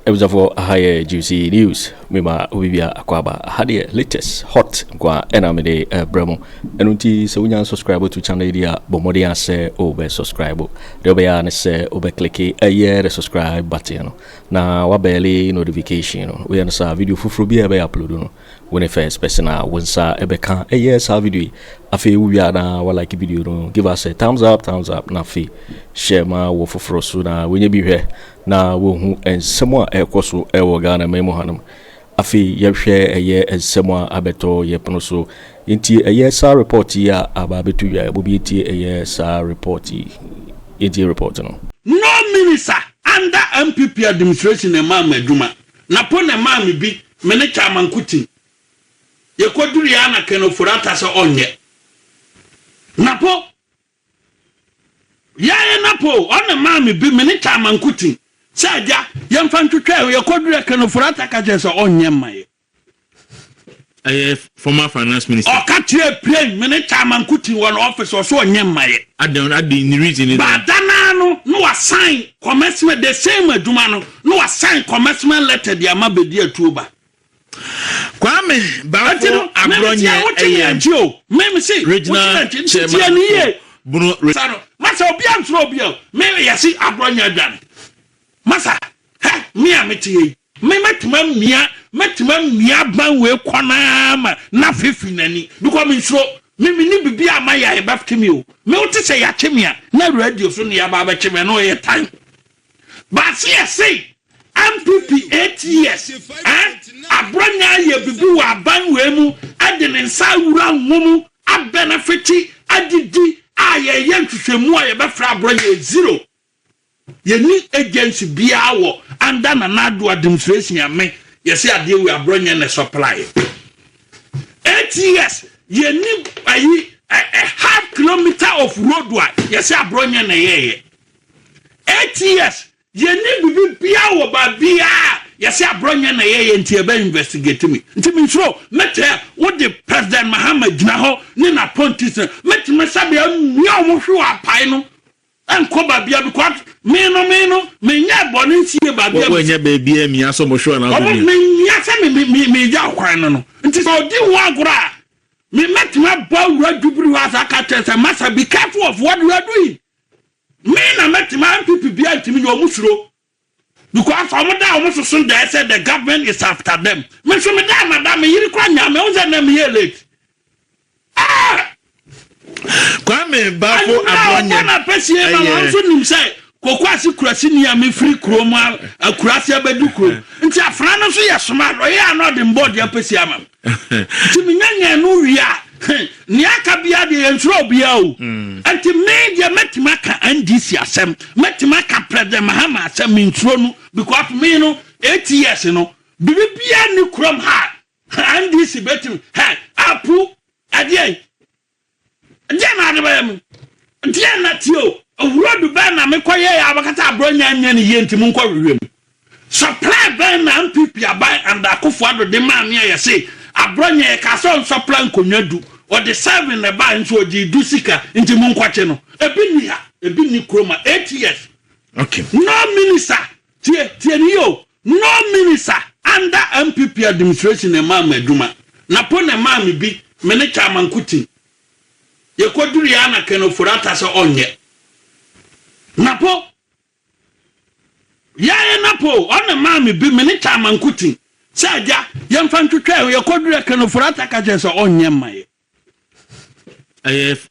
Ebuzafo higher juicy news. Mima Ubibia Akwaba had the latest hot kwa enamide bremo. Enunti so unya subscribe to channel dia bomodia se obe subscribe. Dobea ne se obe click the subscribe button. Na wabeli notification. We ansa video fufuru bi ebe upload no. When the first person wonsa ebe kan sa video. Afi ubia na wa like video no. Give us a thumbs up na fi. Share ma wo fufuru so na wenye bi hwe na wo hu ensemo ekoso ewo Ghana memo hanum. Afi yehwe eye ensemo abeto yepono so nti eye sa report ya ababetu ya obi ti eye sa report enti report no minister under MPP administration e ma maduma na po na ma me bi me ne chairman kuti ye koduru ya na Ofori Atta se onye na po ya NAPO on ma me bi me ne chairman kuti Saja, Gyamfi twetwe ye kodure Ofori Atta ka je so onye maye. Former finance minister. O ka tie plane me ne chairman kuti won office so onye maye. Adi ni reason is. But dana no assign commencement the same aduma no assign commencement letter dia ma Bediatuo ba. Kwame Bawumia Agyarko. Me see. Regional chairman. Bruno. Masa obi antro obi o. Me yesi Abronye U-Turn. Masa, me ameti me metima mia ban we kwana ma na fefi nani because me nso me ni bibia amaya e bafte me o me wote say ya chemia na radio so ne ya ba cheme no ye time but say MPP 8 years Abronye ye bibi wa ban we mu ade ne nsa wura nwomu abenefiti adidi aye ye ntwehwemu aye bafra Abronye zero. Yeni agency bia wo under NAPO administration ya me yesi ade we Abronye na supply 8 years yeni ayi a half kilometer of road wa yesi Abronye na yeye 8 years yeni bibi bia wo ba bia yesi Abronye na yeye nti ebe investigate me nti me nso mete wo de president Mahama gina ho ni na politician mete me sabe mi o hwe apai no enkoba bia because me nya boni nsie ba bia we nya ba bia mi aso mo hwe na go me nya se me ja kwan no nti so di ho agora me metima ba wura dubiri wa aka tese massa be careful of what you are doing me na metima MPP bia ntimi no musuro because omo da said the government is after them me so me da madam me yiri kwa nya me unza na me late Kwame Bafo Abronye na pesi e ma nso nim say kokwasi kurasi ni am free krom akurasi abedu krom nti afra no so ye soma roye anode mbod ya pesi amam ti minyanya no wia ni aka bia de ensuro bia o nti media metima ka NDC asem metima ka president Mahama asem nsuro no because me no 8 years no bibia ni krom ha NDC betim ha apu adie Jena adebem. Jena tio. Owrodu ba na mekoye ya abakata Abronye anya ne ye ntimu nkwa wewem. Supply ba na MPP abai and Akufo Addo de ma me ya say Abronye ka so supply nkonwadu. O de 7 na ba nso oji du sika ntimu nkwache no. Ebi ni kroma 8 years. Okay. No minister. Tie ni yo. No minister under MPP administration e ma maduma. Na po na ma me bi me ne chairman kuti. Ye koduru ya na Ofori Atta se onye NAPO ya NAPO on ma me bi me ne chairman kuti saja Gyamfi twetwe ye koduru ya Ofori Atta ka je se onye maye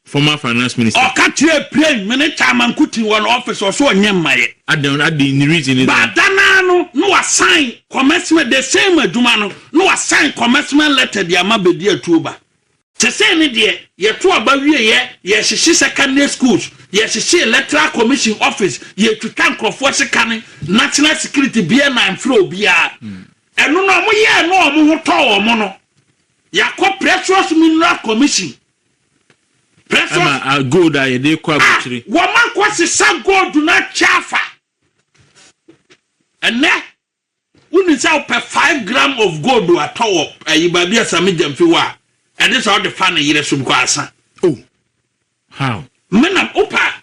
former finance minister o ka tie plane me ne chairman kuti won office so onye maye adi ni reason is but dana no assign commencement the same aduma no assign commencement letter dia ma Bediatuo ba te say ni de ye to abawie ye hihye secondary schools ye hihye electoral commission office ye twitwa nkrofo sekane national security bia na mfro bia eno no mo ye no mo ho to omo no yakọ precious mineral commission precious gold aye de kwa butchery wo man kwa sisa gold na chafa ene uni say per 5 gram of gold atọ ayi ba bia Sammy Gyamfi wa. And this all the fun year subquasa. Oh, how? Men of Opa,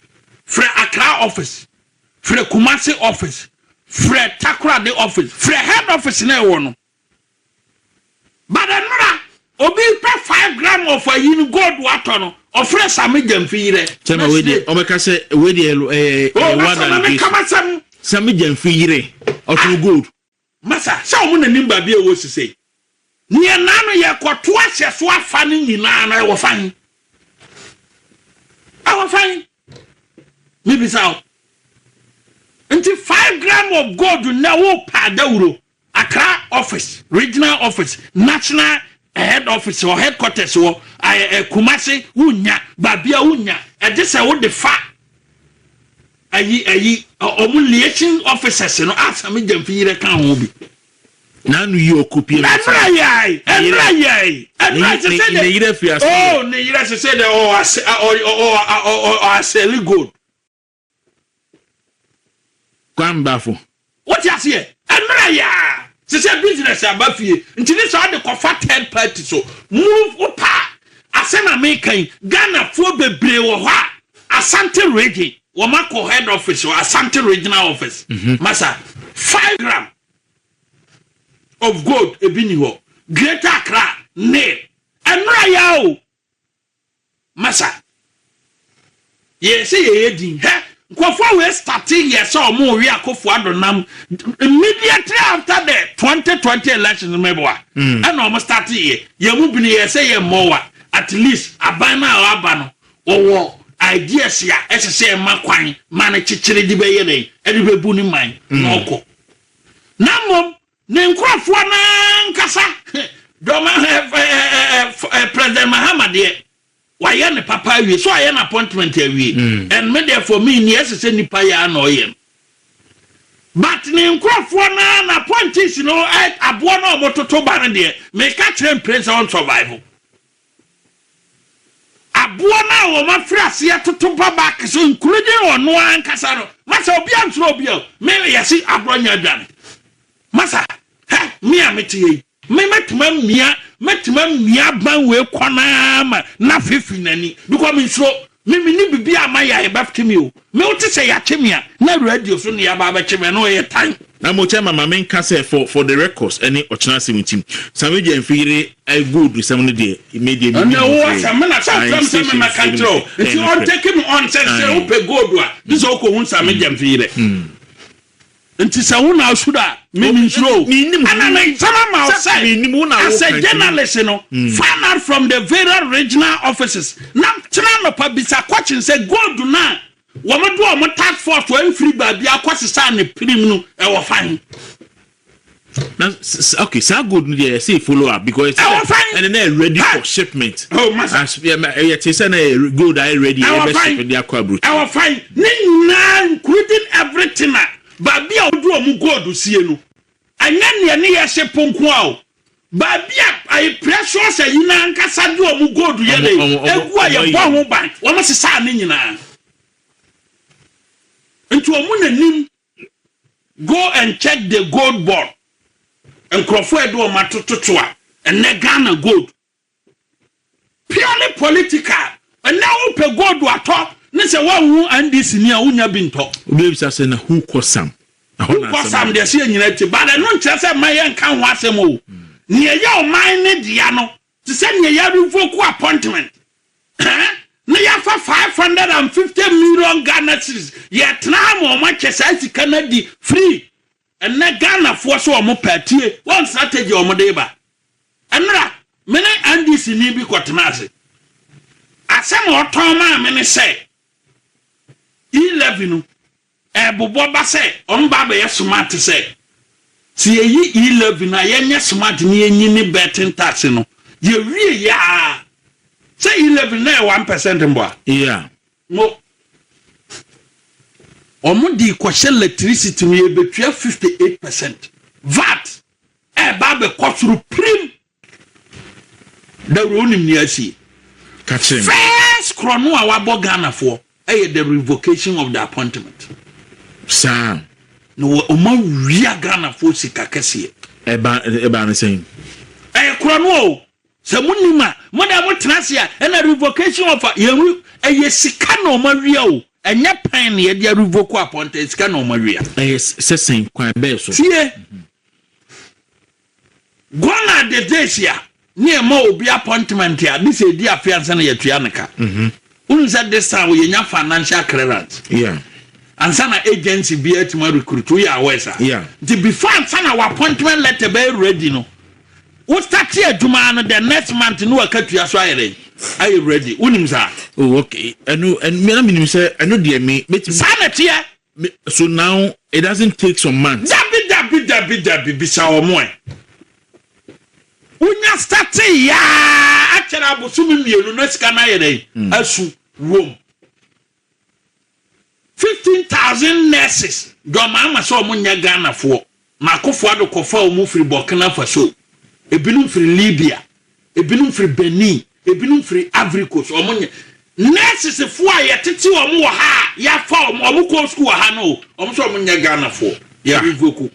for Accra office, for the Kumasi office, Fred Takra the office Fred head office na e wo no but anora obi pay 5 grams of a yin gold water no ofre Sammy Gyamfi yire chema we dey obeka say we dey Sammy Gyamfi yire otu gold masa sa omo na nimba bia wo sise ni na no ye kwoto ahye so afa ni nyina na wo fan awo fan me be sao until 5 grams of gold na wo pa dawuro Accra office regional office national head office or headquarters or Kumasi unya babia unya e dey say wo de fa ayi liaison officers no Sammy Gyamfi yire kan ho bi na nu yi okupie na yai ne yire fi ase oh ne yire se say the asali gold kwambafo what you say enra ya se say business abafie ntini so de kofa third party so move upa asema mekan Ghana fo bebre wo ha Asante region wo mako head office or Asante regional office masa 5 grams of gold ebini ho Greater Accra ne enra ya o masa ye say ye din he Kwafo we starting yes or more we Akufo Addo nam immediately after the 2020 election meboa and almost start here ye mu bi ye say ye more at least abana or abano or ideas ya say ma kwan ma na chichire di be ye dey e di be bu ni man na oko namom ne nkrofo na nkasa do ma president Mahama de why ne papa wi so aye na appointment awi and me therefore me ni esese nipa ya na oyem but ne nkrofo na appointees no abo na omototo ba ne de me ka train prince on survival abo na wo ma frase ya toto ba back so including ono ankasa no masa obi antro obi o me yesi Abronye adwane masa ha me ameti me metuma mia ban we kwana ma na fefi nani because me so me ni bibi amaya e baftimi o me wote say ya chemia na radio so ne ya ba chemia no ye time na mo chema mama nka say for the records any ochina 17 Sammy Gyamfi yire I good with some dey immediately no what am na some my control if you want take him on say who pay gold wa this o ko hun Sammy Gyamfi yire nti sa wona asuda me nro ana na sama ma say as a journalist no find out from the various regional offices na tena no pabisa question say gold na wo mo do mo task force wo free ba bia kwasesa ne prim no e wo fan now okay so good no say follow up because and then ready for shipment oh master yeah say na gold I ready e be ship the akwa brute I will find na including everything babi a odu omu gold sie no anya ne ne ye hye ponko a o babi a ai precious ayina nkasa du omu gold ye le egu a ye bo ho ban wo ma sesa ne nyina nti omu nanim go and check the gold board enkrofo edo o matototo a ene Ghana gold purely political and now pe gold ato ne se wa hu andisi ni a unya binto obi say say na who kosam kosam de se nyina ti ba de no nche se mayen kan ho asem o ne ya o man ne dia no ti se ne ya revoke appointment ne ya fa 550 million Ghana cedis ya tna mo ma chesa si Kennedy free and na Ghana for so mo party one strategy o mo de ba enra mene andisi ni bi kwotena ase asem o ton ma me ne say 11 bobo ba say on ba be smart say si yi 11 na yenye smart ni yenyi ni betting tax no ye wie ya say 11 na 1% mbo yeah mo omudi kwashe electricity me betua 58% VAT ba be kwoturu prim da ronim ni asi catch him first krono a wabo Ghana for the revocation of the appointment. Sam. No, we are Ghana for Sikakesi. Eba the same. Krono. Samunima, Madame Tracia, and a revocation of a Sikano Mario. enya pan ye dia revoke appointment sika na omawia sesen kwan be so tie gona de desia ne ma obi appointment ya this e di afiansa na yatua neka unu said this time we nya financial clearance ansa na agency be atima recruit we are wesa the before ansa na appointment letter be ready no we start adwuma no the next month no akatua so ayere are you ready unim sa oh okay and me na minim say eno de me sanity so now it doesn't take some months dabi bisa omo unya start ya achara abosumi mienu no sika na ayere asu room 15,000 nurses do mama so omo nya Ghana fo na Akufo Addo kofa omo free Burkina Faso ebinum free Libya ebinum free Benin ebinum free Ivory Coast omo nya nurses fo a yetete omo wo ha ya fa omo ko school ha no omo so omo nya Ghana fo ya revoke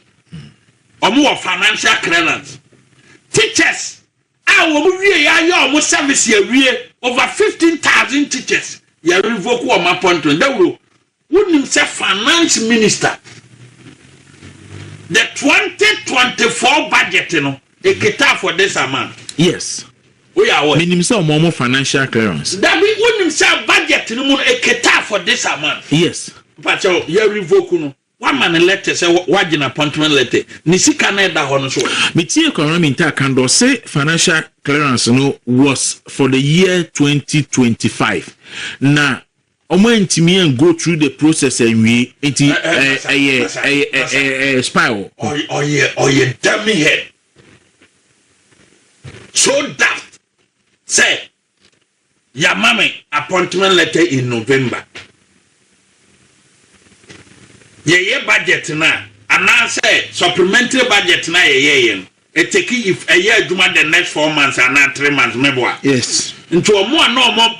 omo wo financial clearance teachers omo wie ya omo service ya wie over 15,000 teachers ya revoke omo appointment that will wouldn't say finance minister the 2024 budget you know they cater for this amount yes we are what minimum say more financial clearance that we wouldn't say budget no more a cater for this amount yes but you revoke no one man letter say what an appointment letter ni sika na da ho no so me tie economy inter can do say financial clearance no was for the year 2025 na omo ntimi and go through the process and we spiral oh yeah dummy head so that say your mommy appointment letter in November ye budget na and I say supplementary budget na ye it take if a year duma the next 4 months and not 3 months meboa yes into a more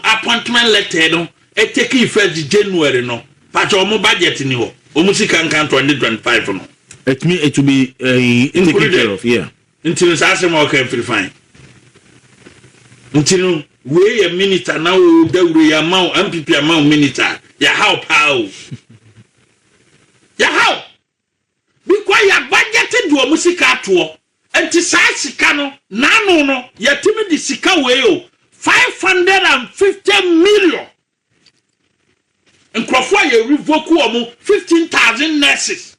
appointment letter no it take effect January no but omo budget ni ho omo sika kan 2025 no it mean it will be taken care of until say mo can free fine until we a minister now dawru ya maw MPP amount minister ya how ya how because ya budget do omo sika to enti sa sika no nanu no ya timi di sika we o 550 million Nkrofo ye revoke omo 15,000 nurses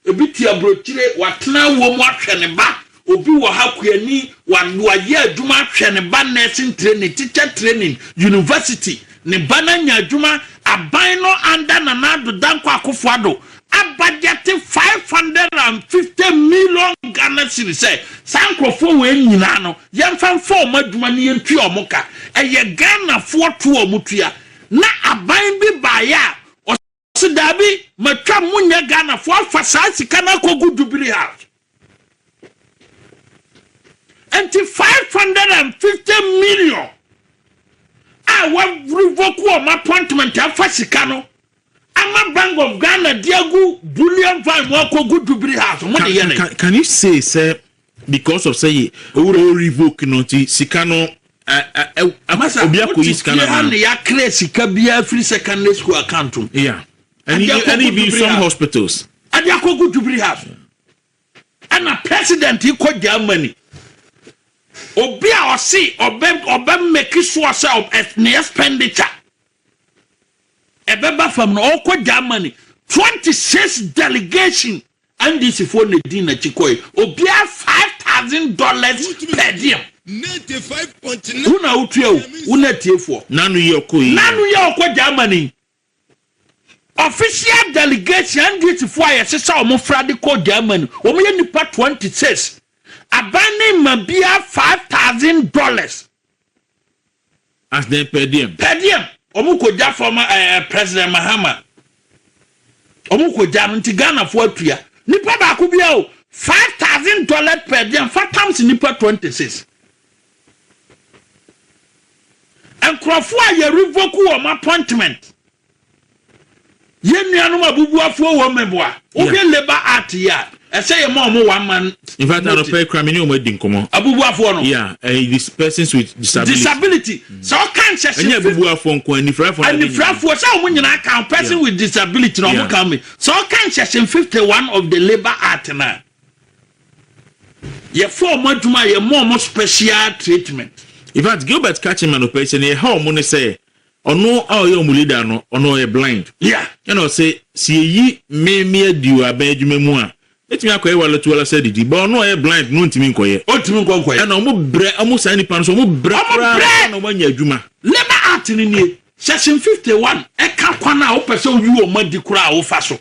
ebiti abrochire watena wo mu ahwe ne ba obi wo hakuani wa ye adwuma ahwe ne ba nursing training teacher training university ne bana nya adwuma aban no anda na nado danko Akufo Addo abudget 550 million Ghana cedis say sankrofo we nyina no yemfa form adwuma ne yentu omoka eye Ghana fo to omutua na aban bi baya osidabi matwa munya Ghana fo afasa sika na kogu dubiri house enti 550 million wa revoke my appointment afasika no ama Bank of Ghana diagu bullion van mo kogu dubiri house mo de ye can you say because of say revoke no ti sika no obia ko yiska na ya clear sika bia free secondary school account and even some hospitals Agyarko go to bri house and a president he ko Germany obia o see obem make sure say of expenditure ebeba from no ko Germany 26 delegation and this for the dinner chikoy obia $5,000 per diem 95.9 una utuo una tiefo nanu ye okọ Germany official delegation this for ye sesa omo frade ko Germany omo ye nipa 26 abani mabia $5,000 as the per diem omo ko ja former president Mahama omo ko ja nti Ghana fo atua nipa ba ko bia o $5,000 per diem 4 times nipa 26 and Crawford ye revoke my appointment Yenu abubuafo wo meboa. Obi labor art ya. I say a mom 1 man. In fact, I don't pay criminal wedding. Come on. Abubuafo no. Yeah, these persons with disability. So can't say. And abubuafo nko ni frafo. And the frafo say omo nyina kan person with disability no mo kan me. So can't section 51 of the labor act na. Ye for maduma ye more special treatment. In fact, Gilbert catching an operation here how money say ono all your leader no ono ye blind. Yeah. You know say see yi me diu abedwuma mu a. Etimi akoye wala to wala said di but ono ye blind no ntimi nkoye. Otimi nkoye. And omo bre omo say ni pan so omo bre no manya adwuma. Labor act ni section 51 e ka kwana wo pese owi o madi kura wo fa so.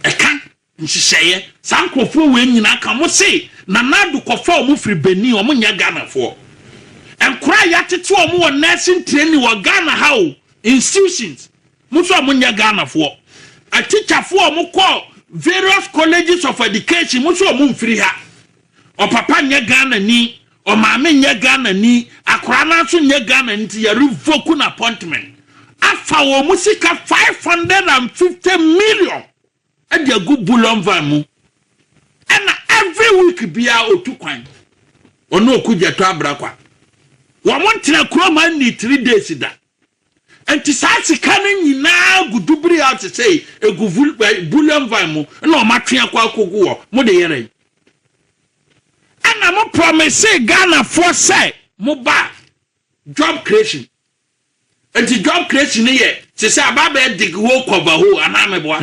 E kan nhihye sankofo we nyina ka mo say na nadu kofa omo free Beni omo nya Ghana for. And cry yatete omo wo nursing training wo Ghana how institutions. Mo so omo nya Ghana for. A teacher for omo call various colleges of education mo so omo mfiri ha. O papa nya Ghana ni, o maame nya Ghana ni, akora na so nya Ghana nti ya revoke an appointment. Afa wo mo sika 550 million. E dey go bullion van mu. And every week bia otu kwan. Ono okugye to abrakwa. Wo montina kroma ni 3 days da. Enti saasi kanu nyina gudubri out say egu bullion van mu na o matwe akwa akogu wo mo de yere. Ana mo promise Ghana for say mo ba job creation. Enti job creation ye se say ababa dig hole cover hole anameboa.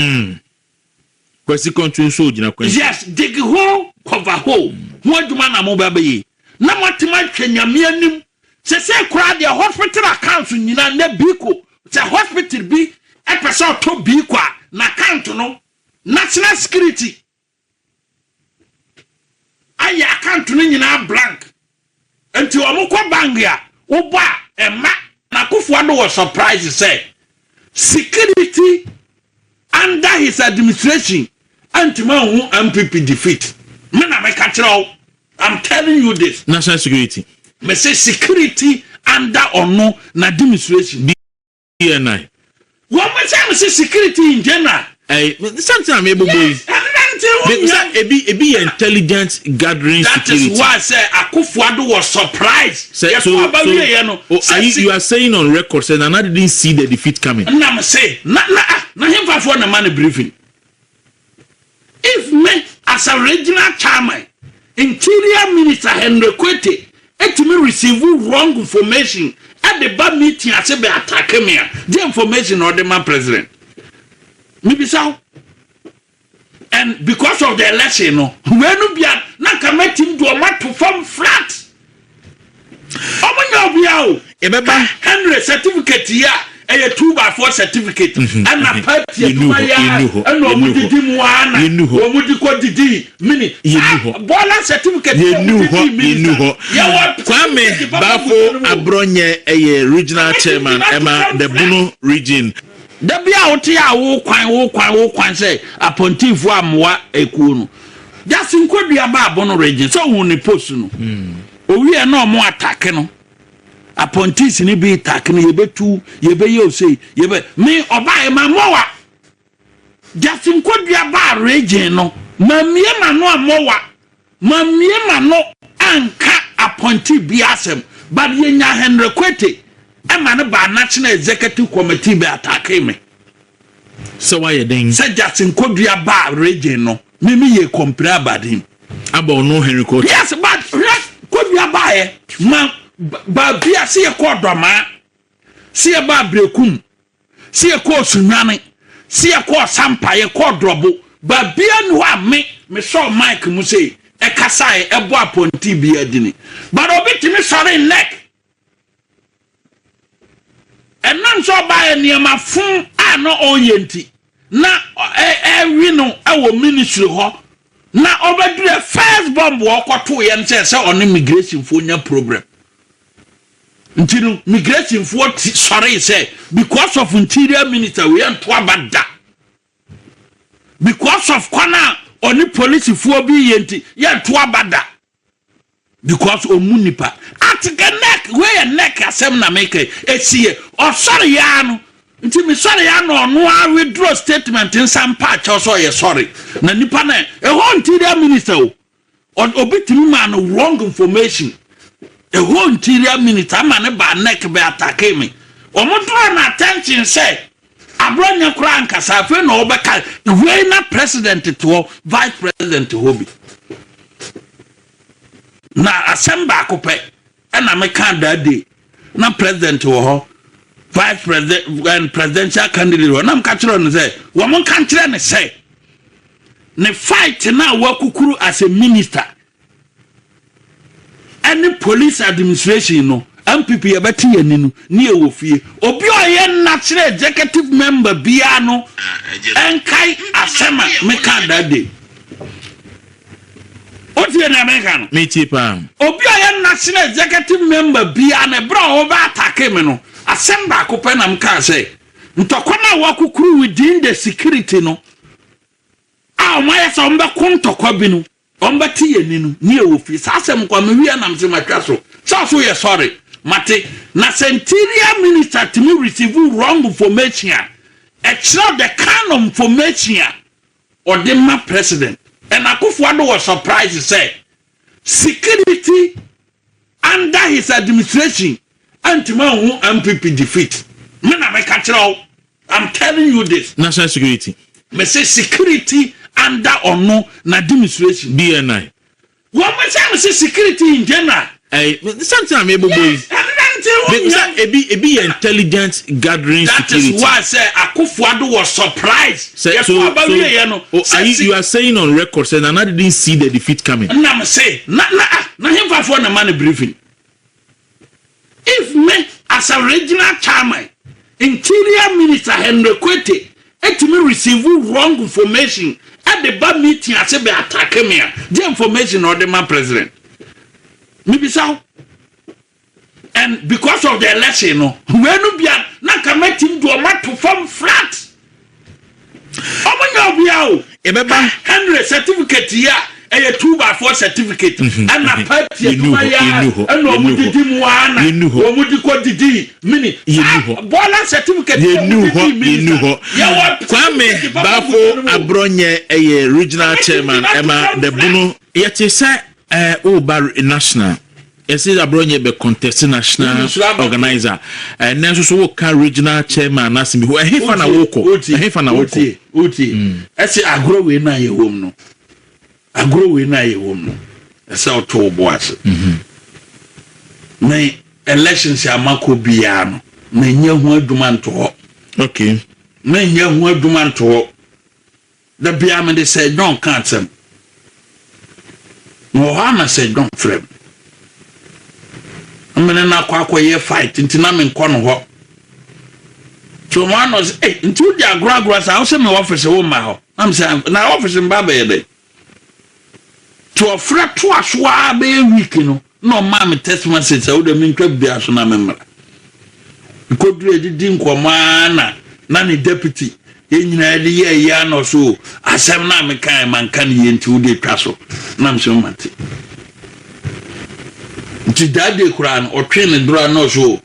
Kwesi control so gina kwesi. Yes, dig hole cover hole. Ho aduma na mo ba ye. Na motima twanyame anim. Se kura the hospital account nyina na biko. Se hospital bi e pese to biko na account no national security. Aya account no nyina blank. Enti omukwa bank ya wo ba ema na Akufo Addo was surprised say security under his administration anti-man MPP defeat. Me na me catch I'm telling you this. National security. Me say security under Anno na administration. DNI. What me say security in general. Something I'm able to. Ebi intelligence gathering that security. That is why I say Akufo Addo was surprised. You are saying on record saying I didn't see the defeat coming. Na me say na him for na man briefing. If me as a regional chairman, Interior Minister Henry Kwete, me receive wrong information at the bad meeting I say be attack me. The information or the man president. Maybe so. And because of the election, no, when you be na committing to a mat to form flat. Henry certificate here. A 2x4 certificate and a party and mini Bola certificate Kwame Bafo Abronye regional chairman Emma the Bono region. The be out here wo kwan say apontifo amwa ekunu. Just nkodi aba Bono region so won post no. Owi e na omo attack no. Appointees ni be takini yebetu yebe yo say yebe me oba e mamowa just nkodua ba region no mamie ma no amowa mamie ma no anka appointee bi asem but yenya Henry Kwete e ma ne ba national executive committee be attack me so why you then say just nkodua ba region no me ye compare about him about no Henry Kwete yes but kodua ba e ma ba bia se ye ko doma se ye ba brekum se ye ko sunwane se ye ko sampa ye ko drobo ba bia no a me so mic mu say e kasa e bo aponti bia dini but obitimi sore neck enam so ba e niam afun a no oyenti na wi no e wo ministry ho na obedure first bomb wo koto ye nse on immigration fo nya problem. Until migration for sorry say because of Interior Minister we ain't abada. Because of Kwana only police for be yenti yet abada. Because omunipa at the neck where neck asem na make e see or sorry yano nti me sorry ya no a withdraw statement in some part also ye sorry na nipa na whole interior minister obitimi man wrong information whole interior minister man ba neck be attack me draw na attention say Abronye kura nkasa afi na obeka we na president to vice president hobi na asemba akope na me kan that day na president wo vice president and presidential candidate na mka kire no say wo mon kan kire ne say ne fight na wakukuru as a minister any police administration no MPP yabati yaninu ni ewofie obi oye natural executive member bia no enkai asema meka that day otie na America no me tipa obi oye national executive member bia na bro over attack me no assemba akopa na mka say ntokona wakukuru within the security no omaya so mbe kontokwa bi no ombati yaninu ni ewofie sasem kwa me wi na mse matwa so ye sorry Mate, na interior minister to me receive wrong information. It's not the kind of information or the president. And Akufo Addo was surprised to say security under his administration anti-man MPP defeat. I'm telling you this. National security. Me say security under or no na administration. BNI. What me say security in general. Something I'm able to be intelligence gathering that security. Is why I say Akufo Addo was surprised. You are saying on record saying I didn't see the defeat coming. I'm say na him for the money briefing. If me as a regional chairman, interior minister Henry Kwete, et me receive wrong information at the bad meeting I say be attack me. The information or the man president. Maybe so. And because of the election, no, when you be na come team do not perform flat. Omo nyobia o, Henry certificate here, a 2x4 certificate, and a party and no mudi muana, or mudi ko didi, mini, bola certificate, you knew Kwame Bafo Abronye a regional chairman, Emma the Bruno, yet you say, bar national. Yes, Abronye be contest national organizer. And then so can regional chairman asking me who a hefana woko. A hefana woko. Uti. I say I grow in na your home no. I grow in na your home no. That's how to boys. Me elections ya mako biano. Me nye ho aduma to. Okay. Me nye ho aduma to. The biame they say don't cancel. Mahama said don't flip. I'm na Kwaku ye fight until me nko ho. So man was until the agro I say me office wo ma ho. I'm saying na office mba be dey. To ofra to aswa be week no. No ma me text message say wo de me ntwa bia so na memra. Kodru edidi nkoma na ni deputy enyina de ye ya no so asem na me kan man kan ye nti wo de twa so. Na me so mate. Dade Quran or train and draw no so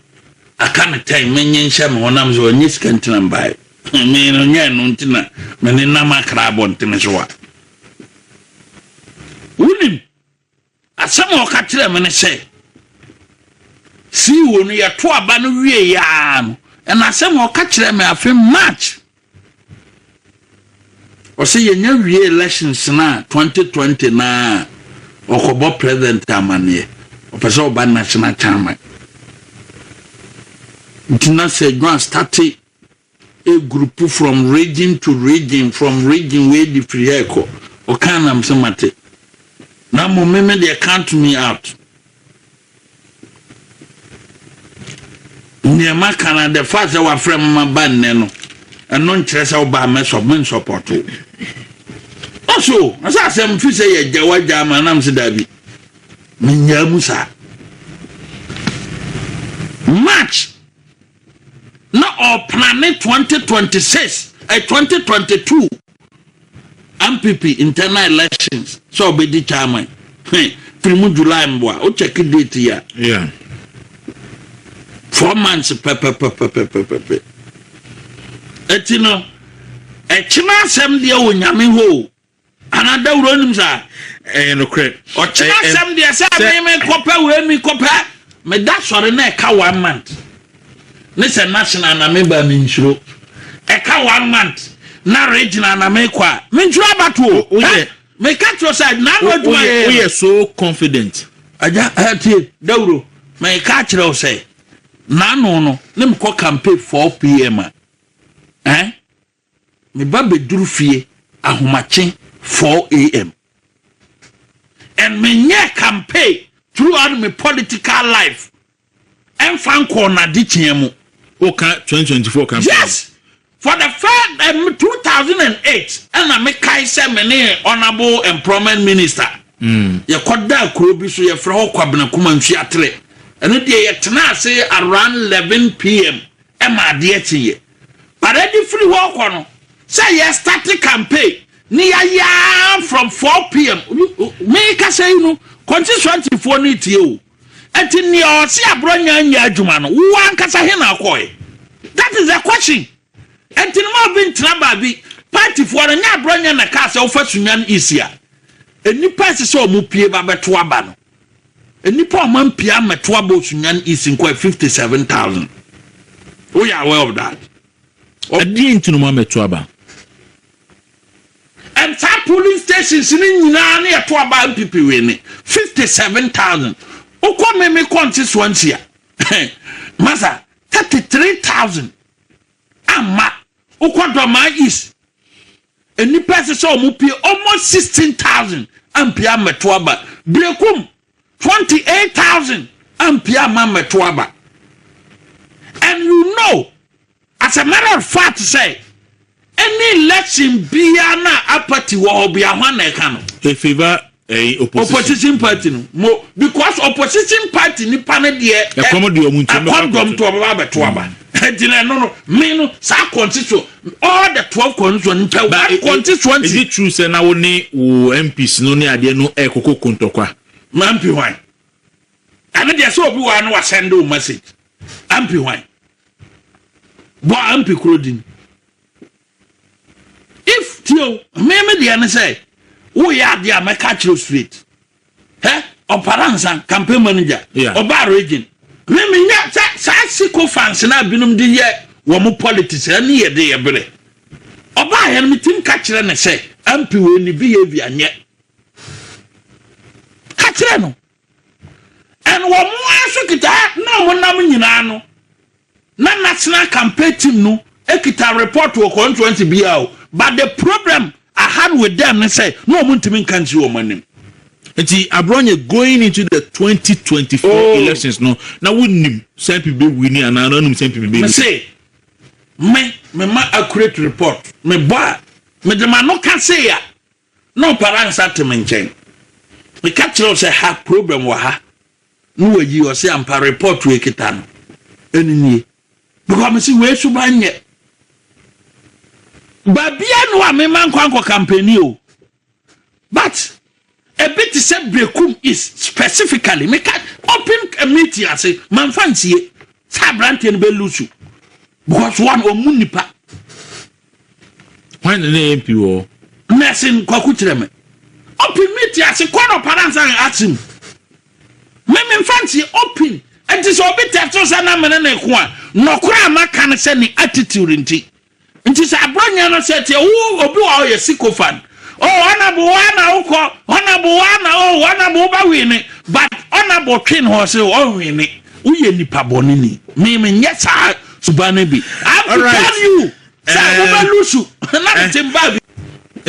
I can't tell me sham when I'm so nice canton by me no nuntina menina crabon tineswa William at some more catch them and say see when you are 2 abanu yam and I some more catch them I feel much or say you new re-elections na 2020 na or kobo president amanye Officer by national chairman. It say John started a group from region to region, from region where the free echo. Or can I'm somebody. Now, moment they count me out. Near my Canada, the father was from my band, and non chess out by mess of men support. Also, as I say, I'm say a Jawa Jam and I'm Sidabi. Minyamusa March now our planet 2026 2022 MPP internal elections so be the chairman Primu July mboa o check date here yeah 4 months etino echina asem de o nyame ho anada uronim sa no credit ochina asem de sa me kopa we mi kopa me da sore na eka 1 month ne se national na me ba mi nsuro eka 1 month na regional na me kwa me nsuro abato me catch your side na no do we are so confident aja ati dawro me catch you say na no ne me ko campaign 4 p.m. Me ba beduru fie ahomache 4 a.m. and me nye campaign throughout my political life and fanko na dichiemu okay 2024 campaign. Yes, for the first 2008 and I make kai say me honorable employment minister ye koda kurobi so ye fra Kwabena Agyapong and it ye tena say around 11 p.m. e ma de etiye but ready free work no say ye start the campaign ni ya from 4 p.m. me ka say you know constituency for ni tie o enti ni o si Abronye anya adwuma no wo ankasa he na akoy. That is the question. Enti no ma bin traba bi party for nya Abronye na ka say ofa sunyan isia enipa se so mu pie ba beto aba no enipa o man pia meto aba sunyan isi nko 57,000. We are aware of that. Adi enti no ma meto aba and some polling stations in Nani at Waba MPP winning 57,000. Oko me constituency. Masa 33,000. Ama Oko Doma East. And the person saw Mupi almost 16,000. Ampia Metwaba. Blekum 28,000. Ampia Metwaba. And you know, as a matter of fact, say. Any election be na apathy will be a one can favor opposition party no because opposition party ni panel there come to aba to aba no me no sa constitution all the 12 constitution is it true say na wo ni wo MPs no ni ade no e kokoko kontokwa mampi wan ana dey so obi wa no wa send o message ampi wan bo ampi krodin. If Tio, me the say, we are the American street. Operanza campaign manager, Oba region. Me siko fans na binum di ye wo mo politics ani ye de ye bere. Oba he me tim ka kire ne say, ampi we ni behavior nye. Ka kire no. And wo mo aso kita na mo nam nyina no. Na national campaign team no ekita report wo constituency bia. But the problem I had with them, they say, no one to mean country woman. And see, Abronye going into the 2024 elections, no, now wouldn't some people winning and I don't know some people winning. Say, me accurate report, me boy, me the man no can say ya. No parents at to maintain. We catch us a have problem with her. No, you say I'm per report to a kitan. Any because me see where to buy yet. Babia no a me man kwanko campaign o. But a bit said brekum is specifically make open a meeting and say man fancy sabrante no be lusu because one omunipa when the name people nursing Kwaku Kyeremanteng open meeting and say kwano parents and ask him me fancy open and this obi tefto sana me na ko a no kura maka ne say ni attitude nti nti sa Abronye no say te obi wa ye sikofan honorable ba win but honorable twin ho say win uye nipa boni ni me nyesa subane bi I tell you say we lusu na timba bi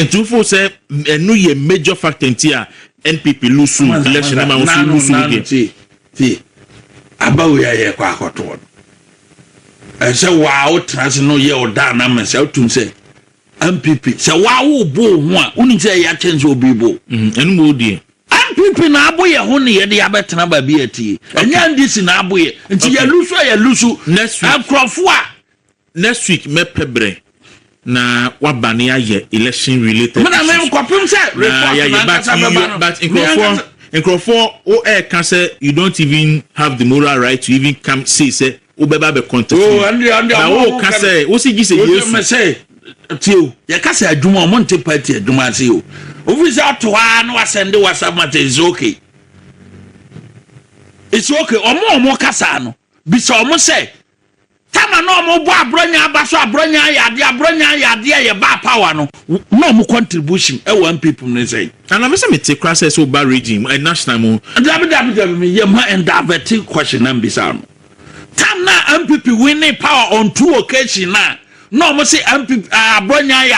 entufo say enu ye major factor ntia NPP lusu election ma lusu again ti abawo ye kwa akoto say wow trans no ye oda na me say tun say MPP say wow bo ho a uni say ya change obi bo enu mo die MPP na aboye ho ne ye de abetena ba bi atie enya ndisi na aboye nti ya lusu akrofo a next week me pebre na wabane aye election related me na me kopim say report but in Crawford o can say you don't even have the moral right to even come say ubeba be contest and o ka say o si gise yes me say tio ya ka say adwuma o monte party adwuma say o ofisa to ha no asende WhatsApp message is okay. It's okay. Omo kasa no. Bisa omo say tama no omo bo Abronye abaso Abronye yade ye ba power no. No omo contribution e one people ne say. And I say me take class so ba regime and national mo. Me ye ma and diverting question am bisa no. Tam na MPP winning power on 2 occasions na. No omo say MPP Abronye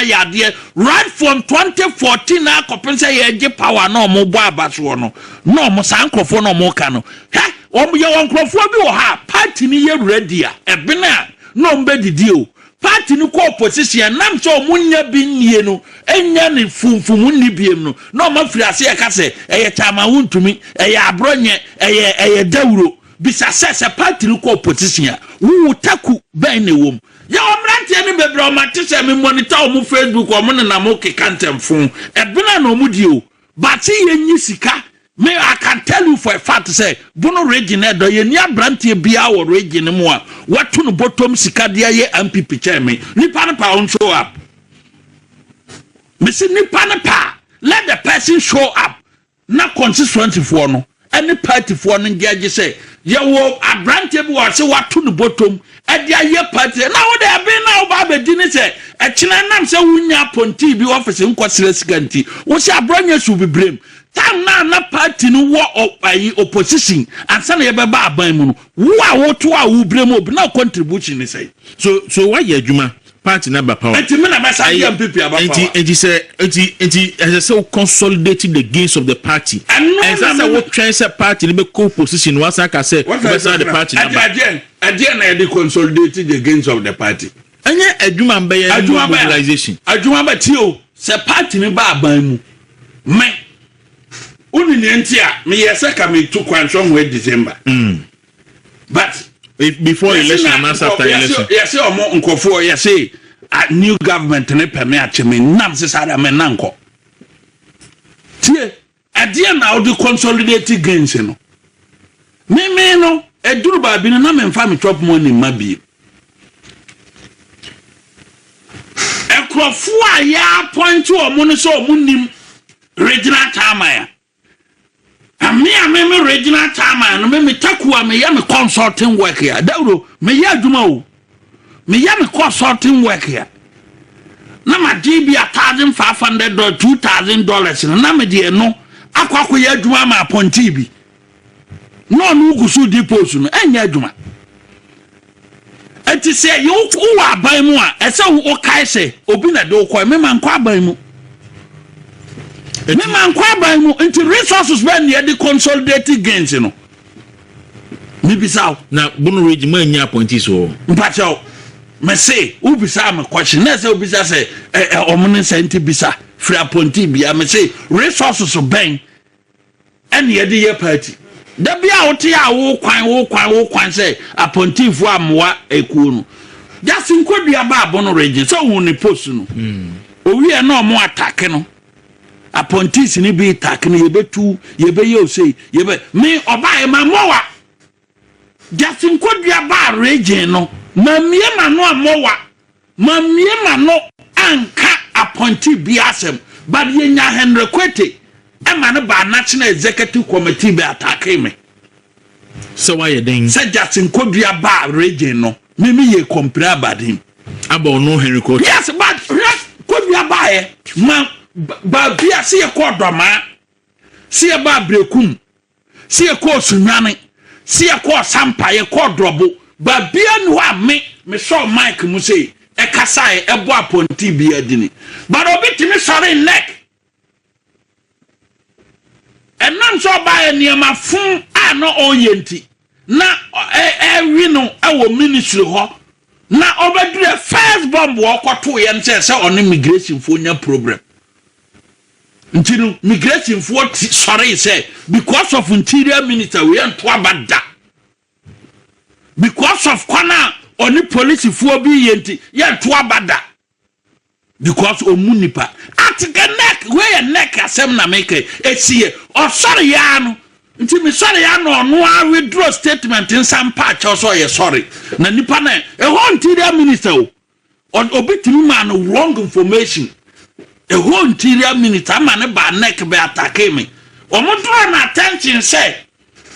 yade right from 2014 na kopensa ye je power no omo bo abaso no. No omo sankrofo no omo ka no. He omo ye wankrofo bi wo ha party ni ye ready a ebe na no mbe didi o. Party ni ko opposition nam so omunya bi nie no enya ni funfum ni biem no no ma firi ase e ka se eye chama wuntumi eye Abronye eye dawuro bisa se party ni ko opposition wu taku ben ne wom ya omrante ni bebre o mate se me monitor o mu Facebook o mu na mo kekantemfon ebena na o mu di o but ye nyi sika me I can tell you for a fact say bono region edo ye ni abrante bia wo region mu a watu no bottom sika dia ye MPP chairman nipa na pa on show up me say nipa na pa let the person show up na constituency for no any party for no ngeje say ye wo abrante bi wo say watu no bottom e dia ye party na wo dey be na wo ba be di ni say e kina nam say wunya ponti bi office nkosire sika nti wo say Abronye should be blame tam na party no wo opposition ansa na ye be ba aban mu no wo to a wo blame obi na contribution ni say so why ye adwuma party na ba power enti me na masa MPP aba power enti as say consolidating the gains of the party and as say what try say party be co-position was aka say the party na again na dey consolidate the gains of the party anya adwuma mba ye mobilization adwuma ba tio say party ni ba aban mu me uni ni enti a me yesa ka me to kwanso ho December but before election and after election yes omo nkofo yes a new government ne peme acheme nam se sada me nanko tie adie na o consolidate gains no me no eduru ba bi no na me mfa me chop money mabi ekrofo a ya point omo no so omo nim regional tamaya me regional time no me takuwa me ya me consulting work here dawro me ya adwuma o me ya me consulting work here na ma di bi $1,500 $2,000 na me de no akwakọ ya adwuma ma appointee bi no gusu depots no enya adwuma enti se yo wo aban mu a ese wo kai se obi na de wo me man kwa aban mu me man kwa by mu into resources when you the consolidated gains no me bisa na bono region man nya appointees o mpacho me say u bisa me question na say u bisa say omune senti bisa free appointee bia me say resources ben and ye the year party da bia wo te a wo kwan say appointee fu amwa ekuo no just nkwadua ba bono region so hu ni post no owi e na omo attack no appointees ni bi tak ni yebetu yebe ye say yebe me oba e mamowa jasin kodua ba region no mamie ma no amowa mamie ma no anka appointee bi asem but ye nya Henry Kwete e ma no ba national executive committee be attack me so why you then say jasin kodua ba region no me ye compare about him about no Henry Kwete yes but kodua ba e ma ba bia se ye ko doma se ye ba brekum se ye ko sunwane se ye ko sampa ye ko drobo ba bia no a me so mic mu say e kasa e bo appointee bia dini but obiti me sorry neck enam so ba e niam afun a no oyenti na wi no e wo ministry ho na obedure first bomb wo kwato ye nse se on immigration fo nya problem ntinu migration for sorry say because of interior minister we ento abada because of kwana oni police for bi yenti ye ento abada because omunipa at the neck where neck asem na make esie o sorry ya no nti me sorry ya no a withdraw statement in some patch also ye sorry na nipa na interior minister on obitimi man wrong information interior minister man ba neck be attack me draw na attention say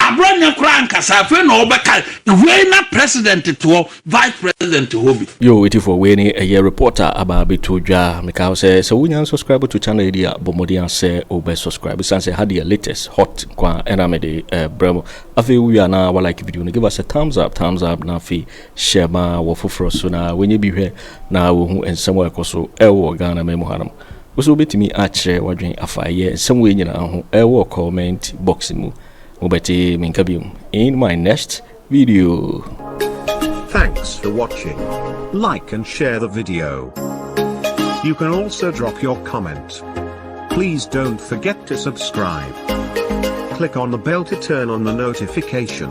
Abronye kurankasa fe no obeka we na president to vice president hobi yo waiting for we ni a reporter aba beto dwa meka say so we subscribe to channel dia bomodi say obe subscribe say had the latest hot kwa enamede bremo afi we are na like video no give us a thumbs up na fi share ma wo foforo so na wenye bi hwe na wo hu ensem ekoso ewo Ghana memu hanam so betimi atchere wadwen afaye ensem we nyina ho ewo comment box mu in my next video. Thanks for watching. Like and share the video. You can also drop your comment. Please don't forget to subscribe. Click on the bell to turn on the notification.